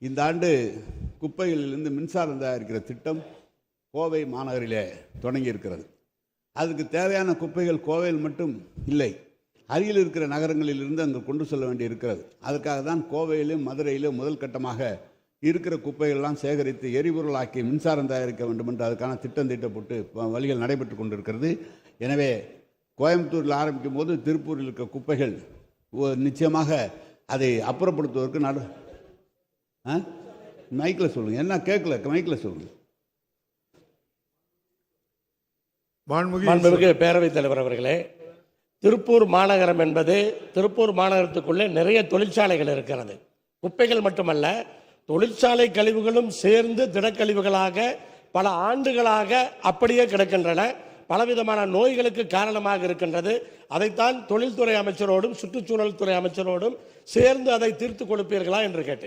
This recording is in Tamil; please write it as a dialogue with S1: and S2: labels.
S1: இந்த ஆண்டு குப்பைகளிலிருந்து மின்சாரம் தயாரிக்கிற திட்டம் கோவை மாநகரிலே தொடங்கி இருக்கிறது. அதுக்கு தேவையான குப்பைகள் கோவையில் மட்டும் இல்லை, அருகில் இருக்கிற நகரங்களிலிருந்து அங்கு கொண்டு செல்ல வேண்டி இருக்கிறது. அதற்காக தான் கோவையிலும் மதுரையிலும் முதல் கட்டமாக இருக்கிற குப்பைகள்லாம் சேகரித்து எரிபொருளாக்கி மின்சாரம் தயாரிக்க வேண்டும் என்று அதுக்கான திட்டம் தீட்டப்பட்டு வழிகள் நடைபெற்று கொண்டிருக்கிறது. எனவே கோயம்புத்தூரில் ஆரம்பிக்கும் போது திருப்பூரில் இருக்கிற குப்பைகள் நிச்சயமாக அதை அப்புறப்படுத்துவதற்கு மைக்கில் சொல்லுங்கள், என்ன கேட்கல, மைக்கில் சொல்லுங்கள்.
S2: மாண்புமிகு பேரவைத் தலைவர் அவர்களே, திருப்பூர் மாநகரம் என்பது திருப்பூர் மாநகரத்துக்குள்ளே நிறைய தொழிற்சாலைகள் இருக்கிறது. குப்பைகள் மட்டுமல்ல, தொழிற்சாலை கழிவுகளும் சேர்ந்து திடக்கழிவுகளாக பல ஆண்டுகளாக அப்படியே கிடக்கின்றன. பலவிதமான நோய்களுக்கு காரணமாக இருக்கின்றது. அதைத்தான் தொழில்துறை அமைச்சரோடும் சுற்றுச்சூழல் துறை அமைச்சரோடும் சேர்ந்து அதை தீர்த்து கொடுப்பீர்களா என்று கேட்டேன்.